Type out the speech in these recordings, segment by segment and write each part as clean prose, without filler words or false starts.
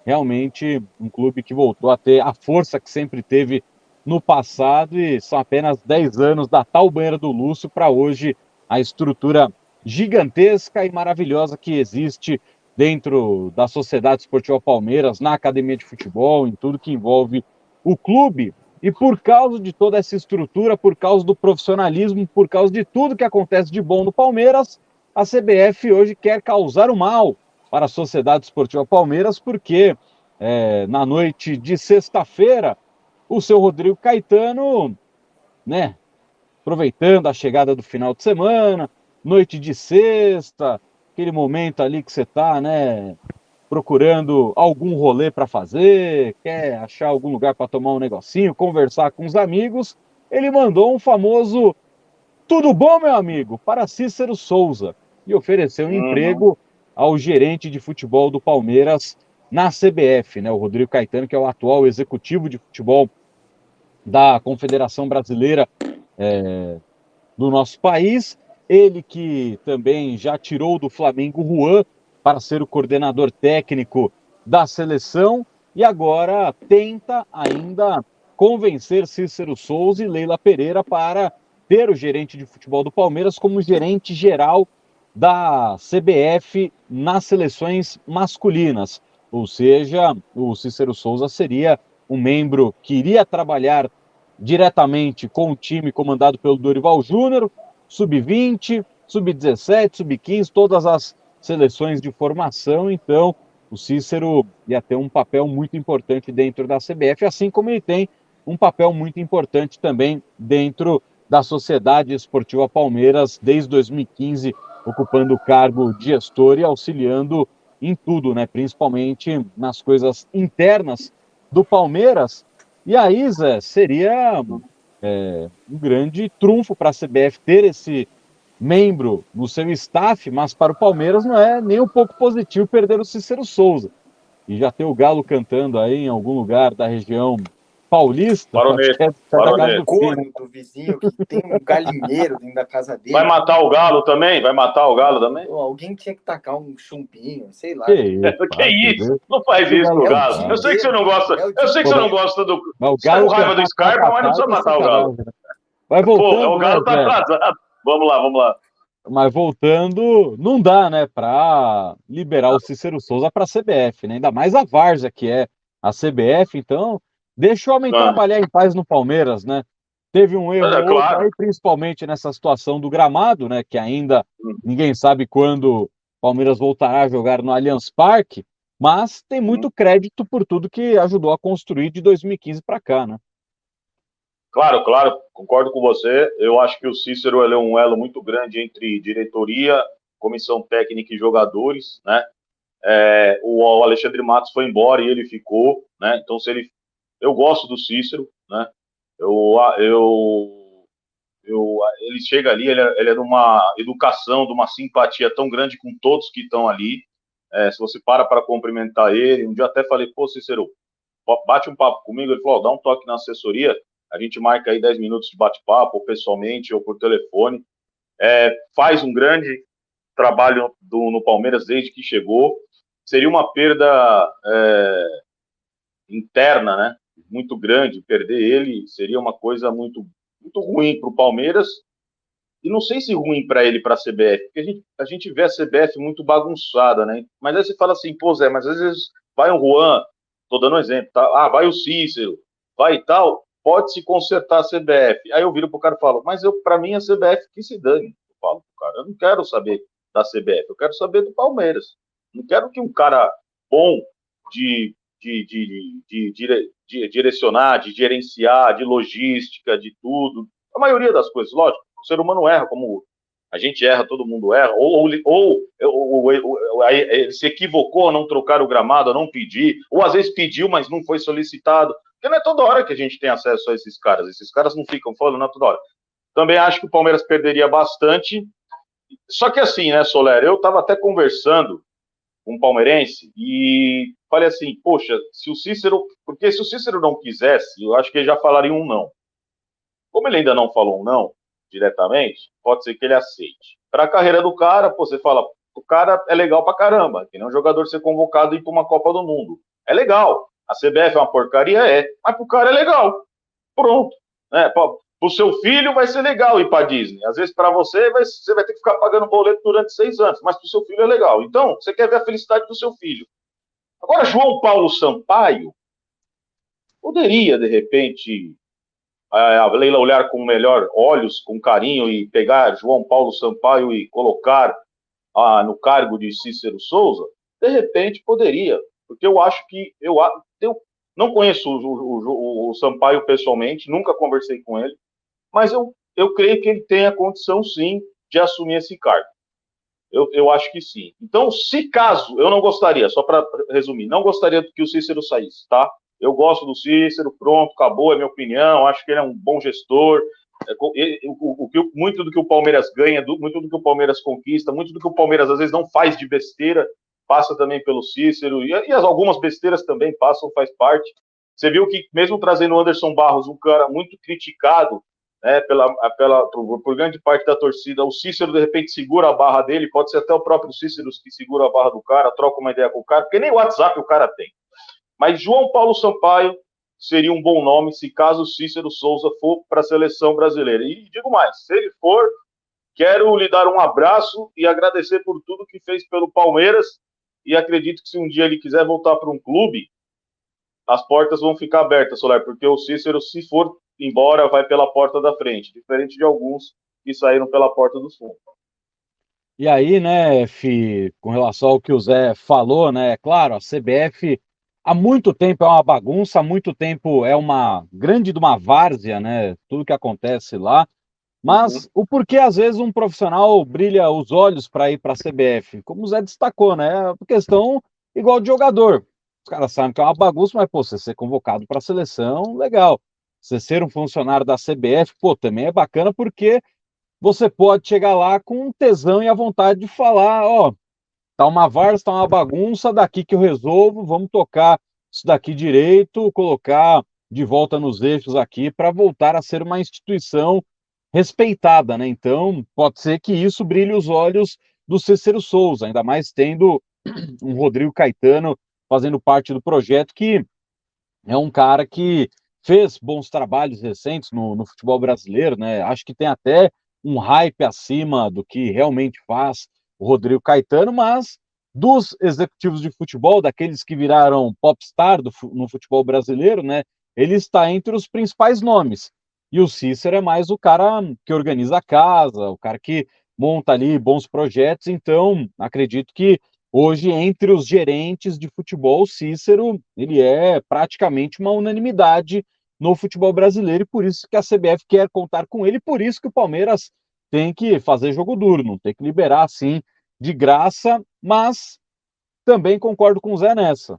realmente um clube que voltou a ter a força que sempre teve no passado e são apenas 10 anos da tal banheira do Lúcio para hoje a estrutura gigantesca e maravilhosa que existe dentro da Sociedade Esportiva Palmeiras, na academia de futebol, em tudo que envolve o clube. E por causa de toda essa estrutura, por causa do profissionalismo, por causa de tudo que acontece de bom no Palmeiras, a CBF hoje quer causar o mal para a Sociedade Esportiva Palmeiras, porque na noite de sexta-feira, o seu Rodrigo Caetano, né, aproveitando a chegada do final de semana, noite de sexta, aquele momento ali que você está, né, procurando algum rolê para fazer, quer achar algum lugar para tomar um negocinho, conversar com os amigos, ele mandou um famoso "tudo bom, meu amigo?" para Cícero Souza e ofereceu um Uhum. emprego ao gerente de futebol do Palmeiras na CBF, né, o Rodrigo Caetano, que é o atual executivo de futebol da Confederação Brasileira do nosso país. Ele que também já tirou do Flamengo Juan para ser o coordenador técnico da seleção e agora tenta ainda convencer Cícero Souza e Leila Pereira para ter o gerente de futebol do Palmeiras como gerente geral da CBF nas seleções masculinas. Ou seja, o Cícero Souza seria um membro que iria trabalhar diretamente com o time comandado pelo Dorival Júnior, sub-20, sub-17, sub-15, todas as seleções de formação. Então, o Cícero ia ter um papel muito importante dentro da CBF, assim como ele tem um papel muito importante também dentro da Sociedade Esportiva Palmeiras, desde 2015, ocupando o cargo de gestor e auxiliando em tudo, né? Principalmente nas coisas internas do Palmeiras. E aí, Zé, seria um grande trunfo para a CBF ter esse membro no seu staff, mas para o Palmeiras não é nem um pouco positivo perder o Cícero Souza. E já ter o Galo cantando aí em algum lugar da região paulista, acho que Baronês, é da casa do baronês. Fim, né? Corno do vizinho que tem um galinheiro dentro da casa Vai dele. matar o Galo também? Vai matar o Galo também? Pô, alguém tinha que tacar um chumbinho, sei Que lá. isso, Que para com isso? Deus. Não faz E o isso com Galo o É o Galo. dia Eu cantar. sei que você inteiro. não gosta. É o Eu dia sei que você Pô, não inteiro. gosta do. mas o Você tá com Galo raiva do cantar Scarpa, mas não quarta-feira precisa é matar o Galo. sacanagem, né? Vai Pô, o voltando, né, Galo tá Zé? atrasado. Vamos lá, vamos lá. Mas voltando, não dá, né, para liberar o Cícero Souza para a CBF, né? Ainda mais a várzea que é a CBF, então deixa o homem Não, trabalhar em paz no Palmeiras, né? Teve um erro é ou outro claro. aí, principalmente nessa situação do gramado, né, que ainda ninguém sabe quando o Palmeiras voltará a jogar no Allianz Parque, mas tem muito crédito por tudo que ajudou a construir de 2015 para cá, né? Claro, claro, concordo com você. Eu acho que o Cícero ele é um elo muito grande entre diretoria, comissão técnica e jogadores, né? O Alexandre Matos foi embora e ele ficou, né? Então, se ele, eu gosto do Cícero, né? Eu, ele chega ali, ele é de uma educação, de uma simpatia tão grande com todos que estão ali. Se você para cumprimentar ele, um dia até falei, pô, Cícero, bate um papo comigo. Ele falou, dá um toque na assessoria, a gente marca aí 10 minutos de bate-papo, ou pessoalmente, ou por telefone. Faz um grande trabalho no Palmeiras desde que chegou. Seria uma perda interna, né? Muito grande. Perder ele seria uma coisa muito, muito ruim para o Palmeiras. E não sei se ruim para ele, para a CBF, porque a gente vê a CBF muito bagunçada, né? Mas aí você fala assim, pô, Zé, mas às vezes vai o Juan, tô dando um exemplo, tá? Ah, vai o Cícero, vai e tal, pode se consertar a CBF. Aí eu viro pro cara e falo, mas para mim a CBF que se dane. Eu falo pro cara, eu não quero saber da CBF, eu quero saber do Palmeiras. Não quero que um cara bom de, de direcionar, de gerenciar, de logística, de tudo, a maioria das coisas, lógico, o ser humano erra, como a gente erra, todo mundo erra, ou ele se equivocou a não trocar o gramado, a não pedir, ou às vezes pediu, mas não foi solicitado, porque não é toda hora que a gente tem acesso a esses caras não ficam falando, não é toda hora. Também acho que o Palmeiras perderia bastante, só que assim, né, Soler, eu estava até conversando com um palmeirense e falei assim, poxa, se o Cícero, porque se o Cícero não quisesse, eu acho que ele já falaria um não. Como ele ainda não falou um não diretamente, pode ser que ele aceite. Para a carreira do cara, pô, você fala, o cara é legal pra caramba, que nem um jogador ser convocado e ir para uma Copa do Mundo. É legal. A CBF é uma porcaria? É. Mas pro cara é legal. Pronto. Pro seu filho vai ser legal ir pra Disney. Às vezes para você, você vai ter que ficar pagando boleto durante 6 anos, mas pro seu filho é legal. Então, você quer ver a felicidade do seu filho. Agora, João Paulo Sampaio poderia, de repente, a Leila olhar com melhor olhos, com carinho, e pegar João Paulo Sampaio e colocar no cargo de Cícero Souza? De repente poderia, porque eu acho que eu não conheço o Sampaio pessoalmente, nunca conversei com ele, mas eu creio que ele tem a condição sim de assumir esse cargo. Eu acho que sim. Então, se caso, eu não gostaria, só para resumir, não gostaria que o Cícero saísse, tá? Eu gosto do Cícero, pronto, acabou, é minha opinião, acho que ele é um bom gestor. Muito do que o Palmeiras ganha, muito do que o Palmeiras conquista, muito do que o Palmeiras às vezes não faz de besteira, passa também pelo Cícero, e algumas besteiras também passam, faz parte. Você viu que mesmo trazendo o Anderson Barros, um cara muito criticado, né, por grande parte da torcida, o Cícero de repente segura a barra dele, pode ser até o próprio Cícero que segura a barra do cara, troca uma ideia com o cara, porque nem o WhatsApp o cara tem. Mas João Paulo Sampaio seria um bom nome se caso o Cícero Souza for para a seleção brasileira. E digo mais, se ele for, quero lhe dar um abraço e agradecer por tudo que fez pelo Palmeiras, e acredito que se um dia ele quiser voltar para um clube, as portas vão ficar abertas, Solar, porque o Cícero, se for embora, vai pela porta da frente, diferente de alguns que saíram pela porta dos fundos. E aí, né, com relação ao que o Zé falou, né, claro, a CBF há muito tempo é uma bagunça, há muito tempo é uma grande de uma várzea, né, tudo que acontece lá, mas o porquê às vezes um profissional brilha os olhos para ir para a CBF, como o Zé destacou, né, a questão igual de jogador, os caras sabem que é uma bagunça, mas, pô, você ser convocado para a seleção, legal, você ser um funcionário da CBF, pô, também é bacana porque você pode chegar lá com um tesão e a vontade de falar, ó, tá uma várzea, tá uma bagunça, daqui que eu resolvo, vamos tocar isso daqui direito, colocar de volta nos eixos aqui para voltar a ser uma instituição respeitada, né? Então, pode ser que isso brilhe os olhos do Cícero Souza, ainda mais tendo um Rodrigo Caetano fazendo parte do projeto, que é um cara que fez bons trabalhos recentes no futebol brasileiro, né? Acho que tem até um hype acima do que realmente faz o Rodrigo Caetano, mas dos executivos de futebol, daqueles que viraram popstar no futebol brasileiro, né? Ele está entre os principais nomes. E o Cícero é mais o cara que organiza a casa, o cara que monta ali bons projetos. Então, acredito que hoje, entre os gerentes de futebol, o Cícero, ele é praticamente uma unanimidade no futebol brasileiro, e por isso que a CBF quer contar com ele, por isso que o Palmeiras tem que fazer jogo duro, não tem que liberar assim de graça, mas também concordo com o Zé nessa.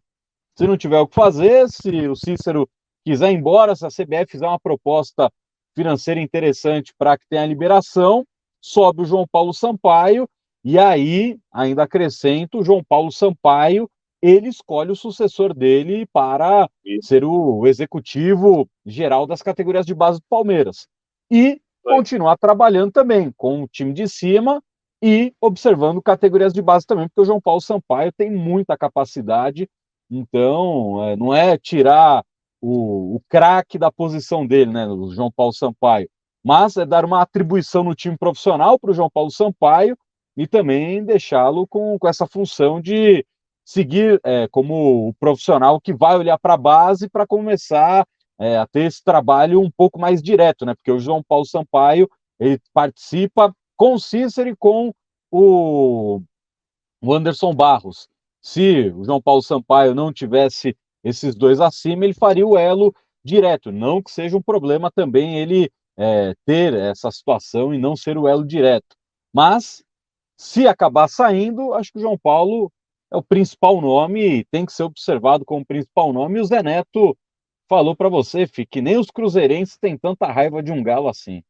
Se não tiver o que fazer, se o Cícero quiser ir embora, se a CBF fizer uma proposta financeira interessante para que tenha a liberação, sobe o João Paulo Sampaio, e aí, ainda acrescento, o João Paulo Sampaio, ele escolhe o sucessor dele para ser o executivo geral das categorias de base do Palmeiras. E continuar trabalhando também com o time de cima e observando categorias de base também, porque o João Paulo Sampaio tem muita capacidade, então não é tirar o craque da posição dele, né, o João Paulo Sampaio, mas é dar uma atribuição no time profissional para o João Paulo Sampaio e também deixá-lo com essa função de seguir como o profissional que vai olhar para a base para começar a ter esse trabalho um pouco mais direto, né? Porque o João Paulo Sampaio ele participa com o Cícero e com o Anderson Barros. Se o João Paulo Sampaio não tivesse esses dois acima, ele faria o elo direto. Não que seja um problema também ele ter essa situação e não ser o elo direto. Mas, se acabar saindo, acho que o João Paulo é o principal nome e tem que ser observado como principal nome. E o Zé Neto falou para você, Fih, que nem os cruzeirenses têm tanta raiva de um galo assim.